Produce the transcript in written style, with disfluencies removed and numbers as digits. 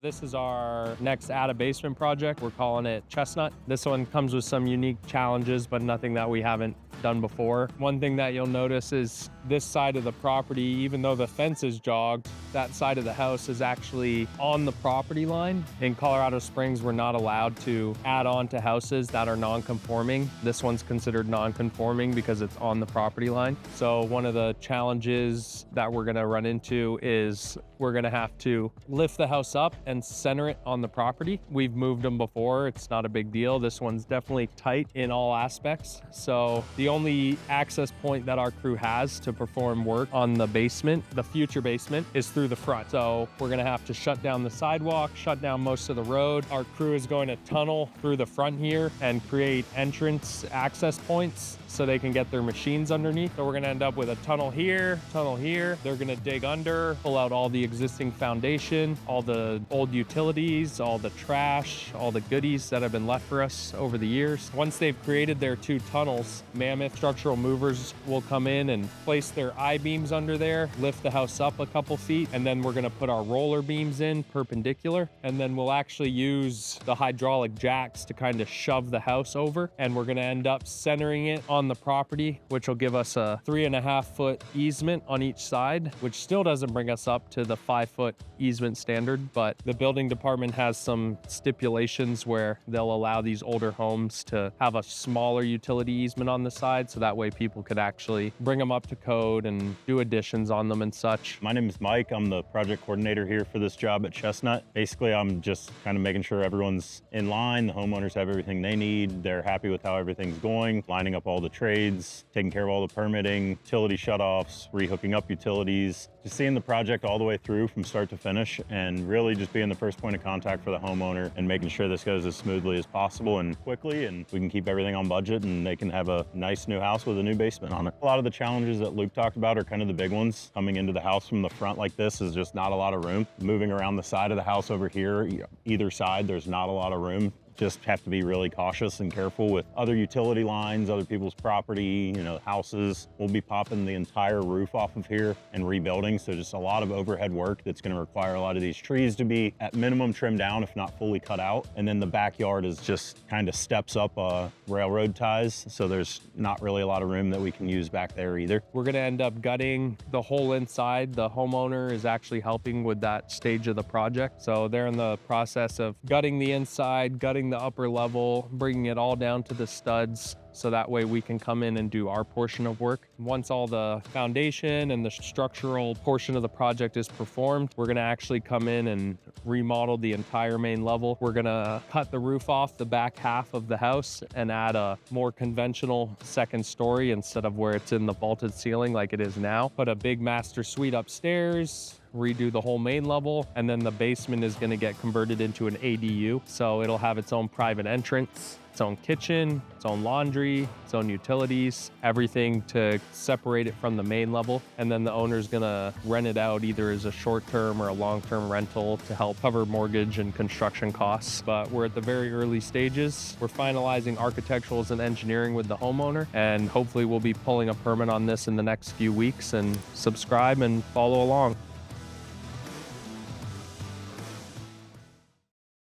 This is our next add a basement project. We're calling it Chestnut. This one comes with some unique challenges, but nothing that we haven't done before. One thing that you'll notice is this side of the property, even though the fence is jogged, that side of the house is actually on the property line. In Colorado Springs, we're not allowed to add on to houses that are non-conforming. This one's considered non-conforming because it's on the property line. So one of the challenges that we're gonna run into is we're gonna have to lift the house up and center it on the property. We've moved them before, it's not a big deal. This one's definitely tight in all aspects. So the only access point that our crew has to perform work on the basement, the future basement, is through the front. So we're gonna have to shut down the sidewalk, shut down most of the road. Our crew is going to tunnel through the front here and create entrance access points so they can get their machines underneath. So we're gonna end up with a tunnel here, tunnel here. They're gonna dig under, pull out all the existing foundation, all the old utilities, all the trash, all the goodies that have been left for us over the years. Once they've created their 2 tunnels, Mammoth Structural Movers will come in and place their I-beams under there, lift the house up a couple feet, and then we're gonna put our roller beams in perpendicular, and then we'll actually use the hydraulic jacks to kind of shove the house over, and we're gonna end up centering it on the property, which will give us a 3.5-foot easement on each side, which still doesn't bring us up to the 5-foot easement standard, but the building department has some stipulations where they'll allow these older homes to have a smaller utility easement on the side, so that way people could actually bring them up to code and do additions on them and such. My name is Mike. I'm the project coordinator here for this job at Chestnut. Basically, I'm just kind of making sure everyone's in line, the homeowners have everything they need, they're happy with how everything's going, lining up all the trades, taking care of all the permitting, utility shutoffs, rehooking up utilities, just seeing the project all the way through from start to finish, and really just being the first point of contact for the homeowner and making sure this goes as smoothly as possible and quickly, and we can keep everything on budget and they can have a nice new house with a new basement on it. A lot of the challenges that Luke talked about are kind of the big ones. Coming into the house from the front like this is just not a lot of room. Moving around the side of the house over here, either side, there's not a lot of room. Just have to be really cautious and careful with other utility lines, other people's property, houses. We'll be popping the entire roof off of here and rebuilding. So just a lot of overhead work that's gonna require a lot of these trees to be at minimum trimmed down, if not fully cut out. And then the backyard is just kind of steps up railroad ties. So there's not really a lot of room that we can use back there either. We're gonna end up gutting the whole inside. The homeowner is actually helping with that stage of the project. So they're in the process of gutting the inside, gutting the upper level, bringing it all down to the studs, so that way we can come in and do our portion of work. Once all the foundation and the structural portion of the project is performed, we're gonna actually come in and remodel the entire main level. We're gonna cut the roof off the back half of the house and add a more conventional second story instead of where it's in the vaulted ceiling like it is now. Put a big master suite upstairs, redo the whole main level, and then the basement is gonna get converted into an ADU. So it'll have its own private entrance, its own kitchen, its own laundry, its own utilities, everything to separate it from the main level. And then the owner's gonna rent it out either as a short-term or a long-term rental to help cover mortgage and construction costs. But we're at the very early stages. We're finalizing architecturals and engineering with the homeowner, and hopefully we'll be pulling a permit on this in the next few weeks. And subscribe and follow along.